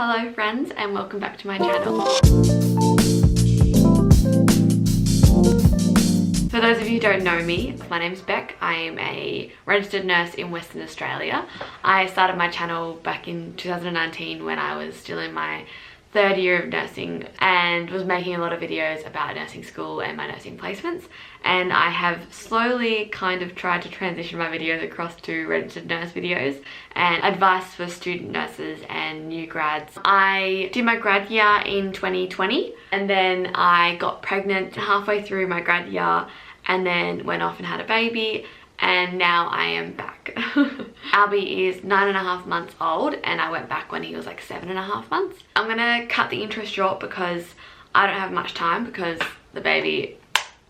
Hello friends, and welcome back to my channel. For those of you who don't know me, my name's Beck. I am a registered nurse in Western Australia. I started my channel back in 2019 when I was still in my third year of nursing and was making a lot of videos about nursing school and my nursing placements, and I have slowly kind of tried to transition my videos across to registered nurse videos and advice for student nurses and new grads. I did my grad year in 2020 and then I got pregnant halfway through my grad year and then went off and had a baby, and now I am back. Alby is 9.5 months old and I went back when he was like 7.5 months. I'm gonna cut the intro short because I don't have much time because the baby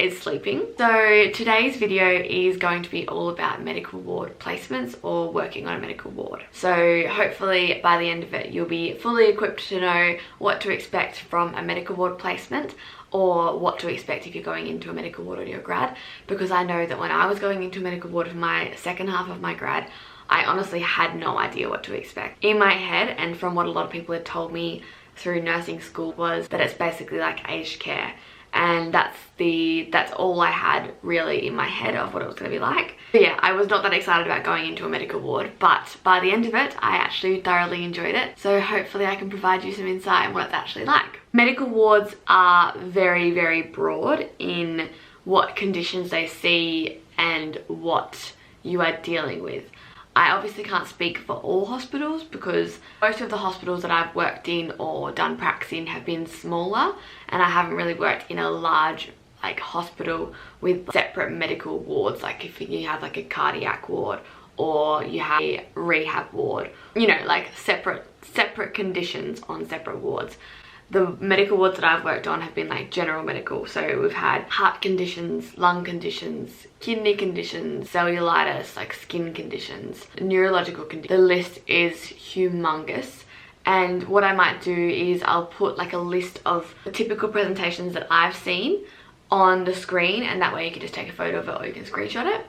is sleeping. So today's video is going to be all about medical ward placements or working on a medical ward. So hopefully by the end of it you'll be fully equipped to know what to expect from a medical ward placement or what to expect if you're going into a medical ward on your grad, because I know that when I was going into a medical ward for my second half of my grad, I honestly had no idea what to expect. In my head, and from what a lot of people had told me through nursing school, was that it's basically like aged care, and that's all I had really in my head of what it was going to be like. But yeah, I was not that excited about going into a medical ward, but by the end of it I actually thoroughly enjoyed it, so hopefully I can provide you some insight on what it's actually like. Medical wards are very, very broad in what conditions they see and what you are dealing with. I obviously can't speak for all hospitals because most of the hospitals that I've worked in or done pracs in have been smaller, and I haven't really worked in a large like hospital with separate medical wards, like if you have like a cardiac ward or you have a rehab ward, you know, like separate conditions on separate wards. The medical wards that I've worked on have been like general medical, so we've had heart conditions, lung conditions, kidney conditions, cellulitis, like skin conditions, neurological conditions. The list is humongous, and what I might do is I'll put like a list of the typical presentations that I've seen on the screen, and that way you can just take a photo of it or you can screenshot it.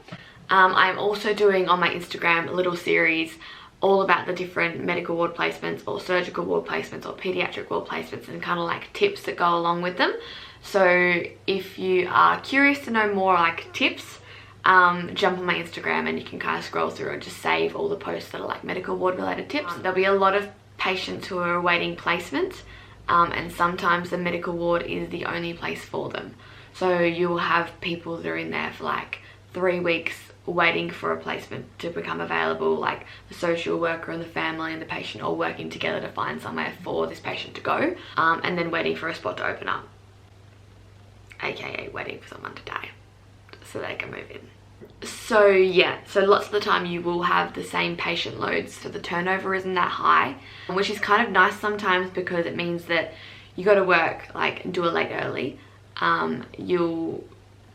I'm also doing on my Instagram a little series all about the different medical ward placements or surgical ward placements or pediatric ward placements and kind of like tips that go along with them. So if you are curious to know more like tips, jump on my Instagram and you can kind of scroll through and just save all the posts that are like medical ward related tips. There'll be a lot of patients who are awaiting placement, and sometimes the medical ward is the only place for them. So you'll have people that are in there for like 3 weeks waiting for a placement to become available, like the social worker and the family and the patient all working together to find somewhere for this patient to go, and then waiting for a spot to open up, aka waiting for someone to die so they can move in. So yeah, so lots of the time you will have the same patient loads, so the turnover isn't that high, which is kind of nice sometimes because it means that you got to work like do a late early, you'll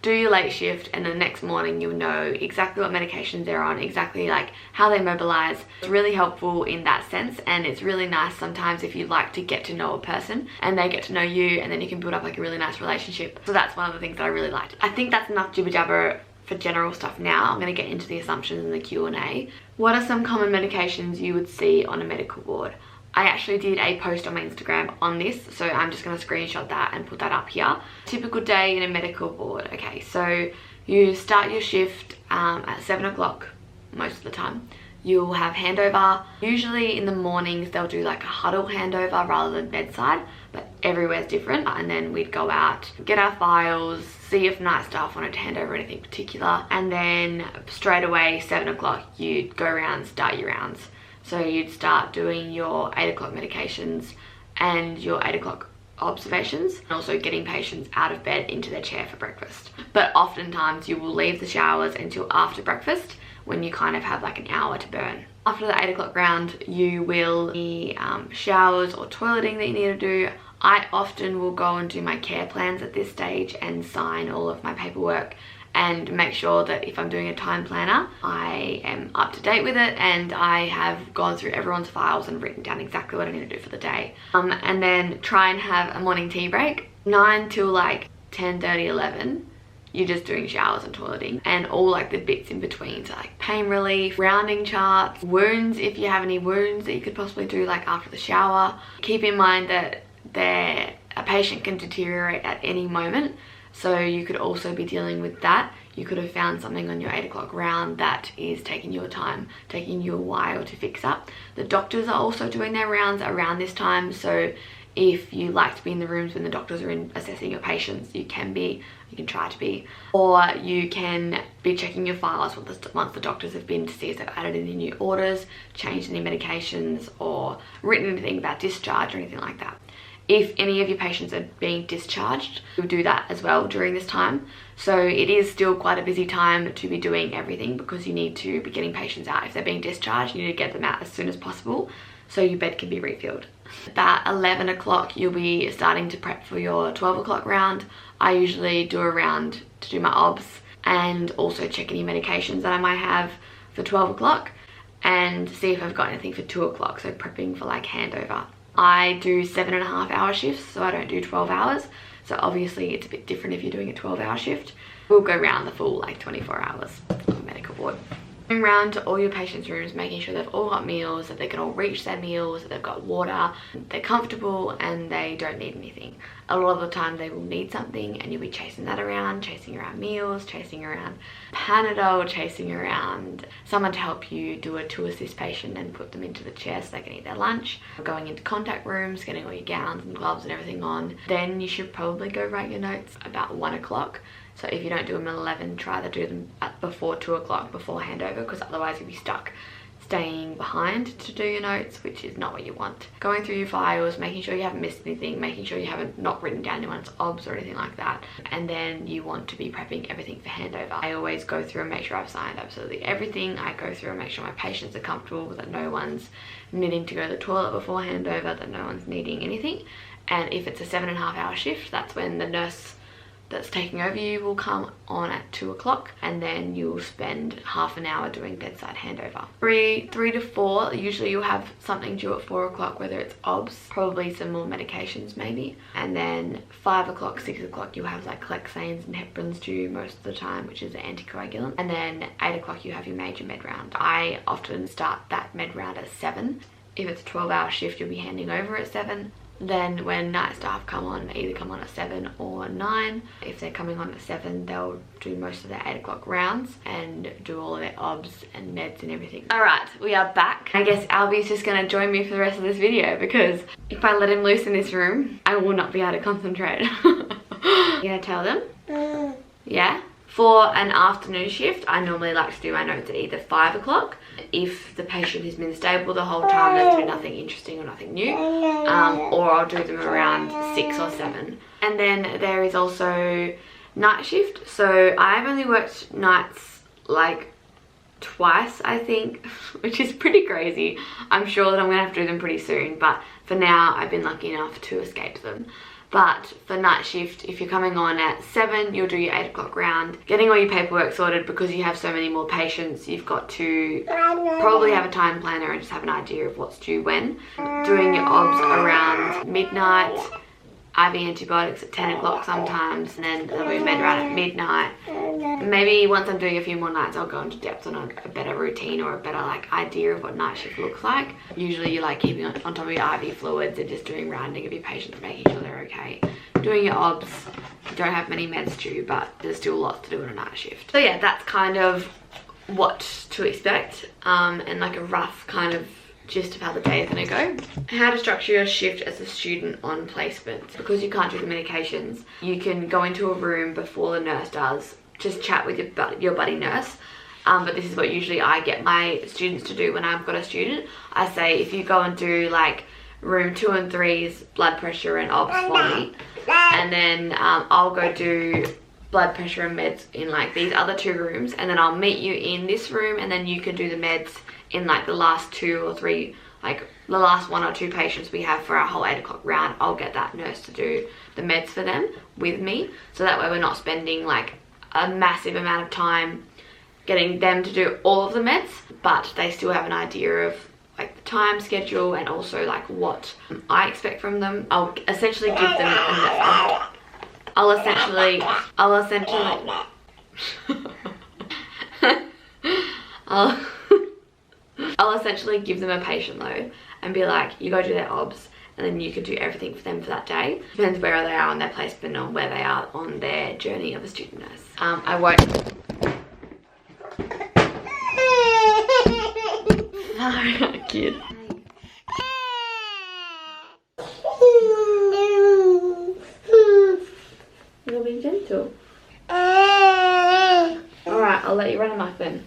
do your late shift, and the next morning you'll know exactly what medications they're on, exactly like how they mobilize. It's really helpful in that sense, and it's really nice sometimes if you like to get to know a person and they get to know you, and then you can build up like a really nice relationship. So that's one of the things that I really liked. I think that's enough jibber jabber for general stuff now. I'm going to get into the assumptions in the Q&A. What are some common medications you would see on a medical ward? I actually did a post on my Instagram on this, so I'm just going to screenshot that and put that up here. Typical day in a medical ward. Okay, so you start your shift at 7 o'clock most of the time. You'll have handover. Usually in the mornings they'll do like a huddle handover rather than bedside, but everywhere's different. And then we'd go out, get our files, see if night staff wanted to hand over anything particular, and then straight away 7 o'clock you'd go around, start your rounds. So you'd start doing your 8 o'clock medications and your 8 o'clock observations, and also getting patients out of bed into their chair for breakfast. But oftentimes you will leave the showers until after breakfast, when you kind of have like an hour to burn. After the 8 o'clock round, you will need showers or toileting that you need to do. I often will go and do my care plans at this stage and sign all of my paperwork and make sure that if I'm doing a time planner, I am up to date with it and I have gone through everyone's files and written down exactly what I need to do for the day. And then try and have a morning tea break. 9 till like 10:30, 11, you're just doing showers and toileting, and all like the bits in between, so like pain relief, rounding charts, wounds if you have any wounds that you could possibly do like after the shower. Keep in mind that a patient can deteriorate at any moment, so you could also be dealing with that. You could have found something on your 8 o'clock round that is taking your time, taking you a while to fix up. The doctors are also doing their rounds around this time, so if you like to be in the rooms when the doctors are assessing your patients, you can try to be, or you can be checking your files once the doctors have been to see if they've added any new orders, changed any medications, or written anything about discharge or anything like that. If any of your patients are being discharged, you'll do that as well during this time. So it is still quite a busy time to be doing everything, because you need to be getting patients out. If they're being discharged, you need to get them out as soon as possible so your bed can be refilled. About 11 o'clock, you'll be starting to prep for your 12 o'clock round. I usually do a round to do my obs and also check any medications that I might have for 12 o'clock and see if I've got anything for 2 o'clock, so prepping for like handover. I do 7.5 hour shifts, so I don't do 12 hours. So obviously it's a bit different if you're doing a 12-hour shift. We'll go round the full like 24 hours of medical ward. Going around to all your patients' rooms, making sure they've all got meals, that they can all reach their meals, that they've got water, they're comfortable and they don't need anything. A lot of the time they will need something and you'll be chasing that around, chasing around meals, chasing around Panadol, chasing around someone to help you do a to-assist patient and put them into the chair so they can eat their lunch, going into contact rooms, getting all your gowns and gloves and everything on. Then you should probably go write your notes about 1 o'clock. So if you don't do them at 11, try to do them before 2 o'clock, before handover, because otherwise you'll be stuck staying behind to do your notes, which is not what you want. Going through your files, making sure you haven't missed anything, making sure you haven't not written down anyone's obs or anything like that. And then you want to be prepping everything for handover. I always go through and make sure I've signed absolutely everything. I go through and make sure my patients are comfortable, that no one's needing to go to the toilet before handover, that no one's needing anything. And if it's a 7.5 hour shift, that's when the nurse that's taking over you will come on at 2 o'clock, and then you'll spend half an hour doing bedside handover. 3 to 4, usually you'll have something due at 4 o'clock, whether it's obs, probably some more medications maybe, and then 5 o'clock, 6 o'clock you'll have like Clexanes and Heparins due most of the time, which is an anticoagulant, and then 8 o'clock you have your major med round. I often start that med round at 7. If it's a 12-hour shift, you'll be handing over at 7. Then when night staff come on, they either come on at 7 or 9. If they're coming on at 7, they'll do most of their 8 o'clock rounds and do all of their obs and meds and everything. Alright, we are back. I guess Alby's just gonna join me for the rest of this video, because if I let him loose in this room, I will not be able to concentrate. You gonna tell them? Yeah? For an afternoon shift, I normally like to do my notes at either 5 o'clock. If the patient has been stable the whole time, there's been nothing interesting or nothing new, or I'll do them around 6 or 7. And then there is also night shift. So I've only worked nights like twice, I think, which is pretty crazy. I'm sure that I'm gonna have to do them pretty soon, but for now I've been lucky enough to escape them. But for night shift, if you're coming on at 7, you'll do your 8 o'clock round, getting all your paperwork sorted, because you have so many more patients. You've got to probably have a time planner and just have an idea of what's due when. Doing your obs around midnight, IV antibiotics at 10 o'clock sometimes, and then there'll be med round at midnight. Maybe once I'm doing a few more nights, I'll go into depth on a better routine or a better like idea of what night shift looks like. Usually you're like keeping on top of your IV fluids and just doing rounding of your patients, making sure they're okay. Doing your obs, you don't have many meds due, but there's still lots to do in a night shift. So yeah, that's kind of what to expect, and like a rough kind of gist of how the day is going to go. How to structure your shift as a student on placement. Because you can't do the medications, you can go into a room before the nurse does, just chat with your buddy nurse. But this is what usually I get my students to do when I've got a student. I say, if you go and do like room 2 and 3's blood pressure and obs for me, and then I'll go do blood pressure and meds in like these other 2 rooms, and then I'll meet you in this room, and then you can do the meds in like the last 2 or 3, like the last 1 or 2 patients we have for our whole 8 o'clock round. I'll get that nurse to do the meds for them with me, so that way we're not spending like a massive amount of time getting them to do all of the meds, but they still have an idea of like the time schedule and also like what I expect from them. I'll essentially give them I'll essentially I'll essentially give them a patient load and be like, you go do their obs, and then you could do everything for them for that day. Depends where they are on their placement, on where they are on their journey of a student nurse. I won't. Sorry, kid. You're being gentle. Alright, I'll let you run amok then.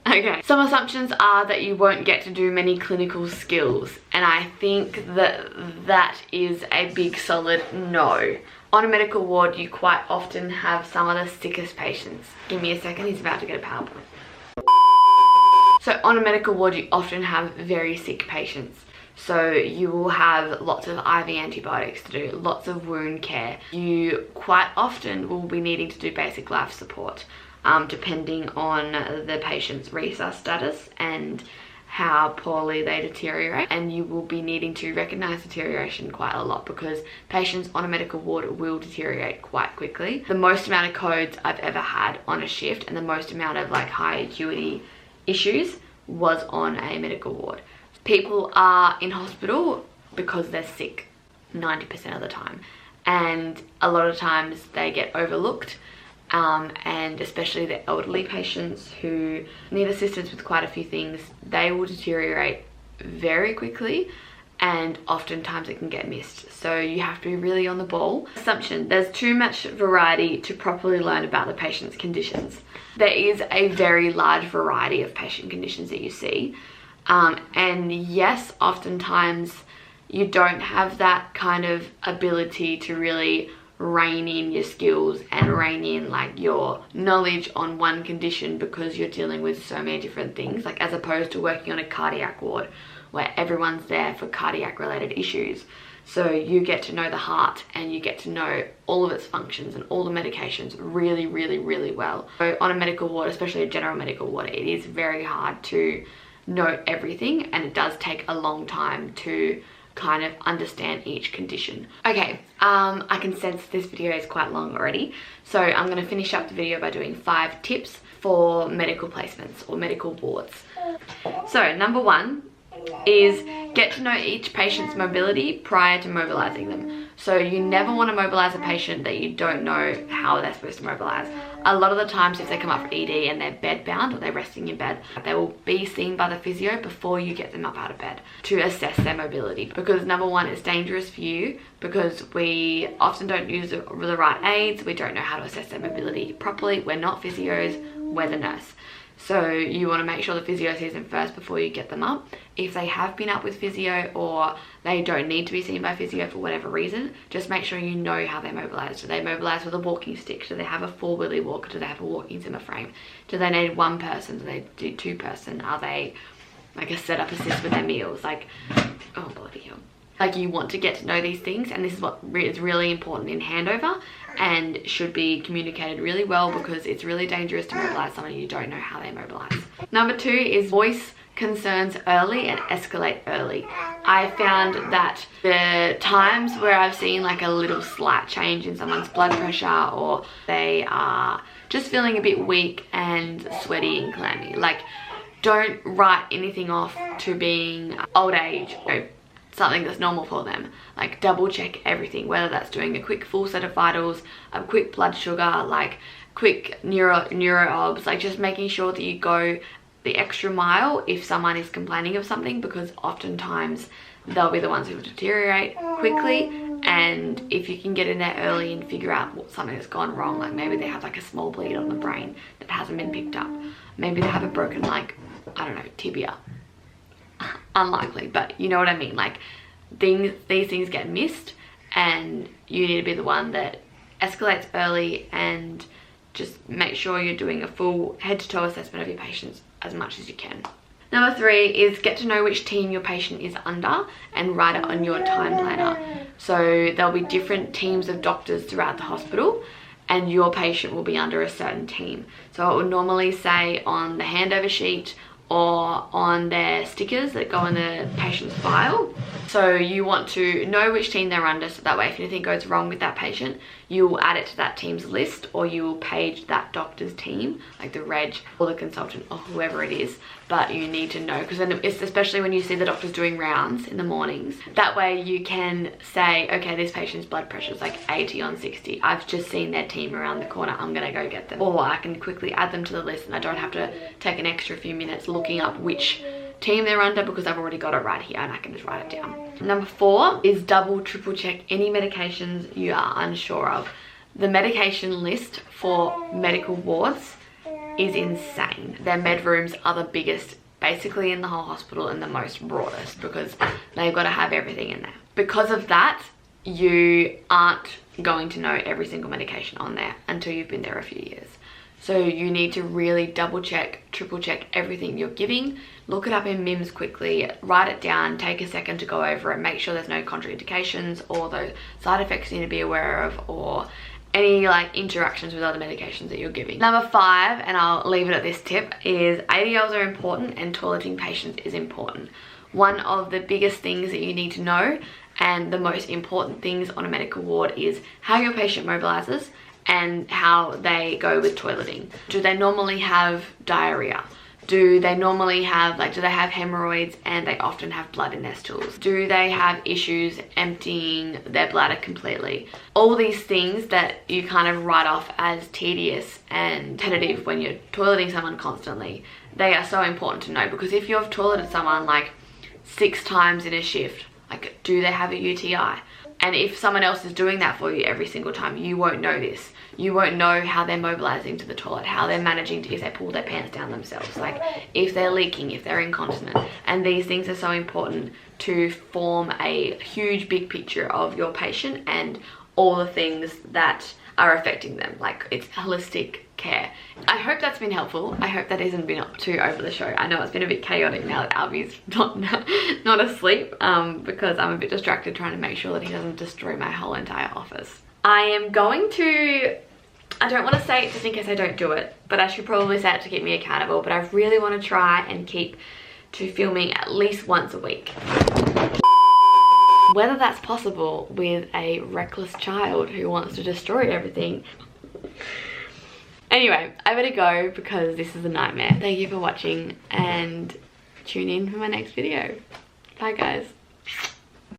Okay, some assumptions are that you won't get to do many clinical skills, and I think that that is a big solid no. On a medical ward, you quite often have some of the sickest patients. Give me a second, he's about to get a PowerPoint. So on a medical ward, you often have very sick patients. So you will have lots of IV antibiotics to do, lots of wound care. You quite often will be needing to do basic life support, depending on the patient's resus status and how poorly they deteriorate. And you will be needing to recognize deterioration quite a lot, because patients on a medical ward will deteriorate quite quickly. The most amount of codes I've ever had on a shift and the most amount of like high acuity issues was on a medical ward. People are in hospital because they're sick 90% of the time, and a lot of times they get overlooked, and especially the elderly patients who need assistance with quite a few things, they will deteriorate very quickly, and oftentimes it can get missed. So you have to be really on the ball. Assumption: there's too much variety to properly learn about the patient's conditions. There is a very large variety of patient conditions that you see. And yes, oftentimes you don't have that kind of ability to really rein in your skills and rein in like your knowledge on one condition, because you're dealing with so many different things, like as opposed to working on a cardiac ward where everyone's there for cardiac related issues. So you get to know the heart and you get to know all of its functions and all the medications really, really, really well. So on a medical ward, especially a general medical ward, it is very hard to know everything, and it does take a long time to kind of understand each condition. Okay, I can sense this video is quite long already, so I'm going to finish up the video by doing 5 tips for medical placements or medical wards. So number 1 is get to know each patient's mobility prior to mobilizing them. So you never want to mobilize a patient that you don't know how they're supposed to mobilize. A lot of the times if they come up for ED and they're bed bound or they're resting in bed, they will be seen by the physio before you get them up out of bed to assess their mobility. Because number 1, it's dangerous for you because we often don't use the right aids. We don't know how to assess their mobility properly. We're not physios, we're the nurse. So you want to make sure the physio sees them first before you get them up. If they have been up with physio or they don't need to be seen by physio for whatever reason, just make sure you know how they mobilize. Do they mobilize with a walking stick? Do they have a 4-wheelie walker? Do they have a walking Zimmer frame? Do they need 1 person? Do they do 2 person? Are they like a setup assist with their meals? Like, oh bloody hell. Like, you want to get to know these things, and this is what is really important in handover and should be communicated really well, because it's really dangerous to mobilize someone you don't know how they mobilize. Number 2 is voice concerns early and escalate early. I found that the times where I've seen like a little slight change in someone's blood pressure, or they are just feeling a bit weak and sweaty and clammy, like, don't write anything off to being old age or something that's normal for them. Like, double check everything, whether that's doing a quick full set of vitals, a quick blood sugar, like quick neuro obs, like just making sure that you go the extra mile if someone is complaining of something, because oftentimes they'll be the ones who will deteriorate quickly. And if you can get in there early and figure out what something that's gone wrong, like maybe they have like a small bleed on the brain that hasn't been picked up, maybe they have a broken, like, I don't know, tibia. Unlikely, but you know what I mean. Like, these things get missed, and you need to be the one that escalates early and just make sure you're doing a full head-to-toe assessment of your patients as much as you can. Number 3 is get to know which team your patient is under and write it on your time planner. So there'll be different teams of doctors throughout the hospital, and your patient will be under a certain team. So it will normally say on the handover sheet or on their stickers that go in the patient's file. So you want to know which team they're under, so that way if anything goes wrong with that patient, you will add it to that team's list, or you will page that doctor's team, like the reg or the consultant or whoever it is. But you need to know, because then it's, especially when you see the doctors doing rounds in the mornings, that way you can say, okay, this patient's blood pressure is like 80 on 60. I've just seen their team around the corner, I'm gonna go get them. Or I can quickly add them to the list and I don't have to take an extra few minutes looking up which team they're under, because I've already got it right here and I can just write it down. Number 4 is double, triple check any medications you are unsure of. The medication list for medical wards is insane. Their med rooms are the biggest basically in the whole hospital and the most broadest, because they've got to have everything in there. Because of that, you aren't going to know every single medication on there until you've been there a few years. So you need to really double check, triple check everything you're giving. Look it up in MIMS quickly, write it down, take a second to go over it, make sure there's no contraindications or those side effects you need to be aware of, or any like interactions with other medications that you're giving. Number 5, and I'll leave it at this tip, is ADLs are important and toileting patients is important. One of the biggest things that you need to know, and the most important things on a medical ward, is how your patient mobilizes and how they go with toileting. Do they normally have diarrhea? Do they normally have, like, do they have hemorrhoids and they often have blood in their stools? Do they have issues emptying their bladder completely? All these things that you kind of write off as tedious and tentative when you're toileting someone constantly, they are so important to know, because if you've toileted someone like 6 times in a shift, like, do they have a UTI? And if someone else is doing that for you every single time, you won't know this. You won't know how they're mobilizing to the toilet, how they're managing to, if they pull their pants down themselves, like if they're leaking, if they're incontinent. And these things are so important to form a huge big picture of your patient and all the things that are affecting them. Like, it's holistic care. I hope that's been helpful. I hope that hasn't been too over the show. I know it's been a bit chaotic now that Alby's not asleep, because I'm a bit distracted trying to make sure that he doesn't destroy my whole entire office. I am going to, I don't want to say it just in case I don't do it, but I should probably say it to keep me accountable, but I really want to try and keep to filming at least once a week. Whether that's possible with a reckless child who wants to destroy everything. Anyway, I better go because this is a nightmare. Thank you for watching and tune in for my next video. Bye guys.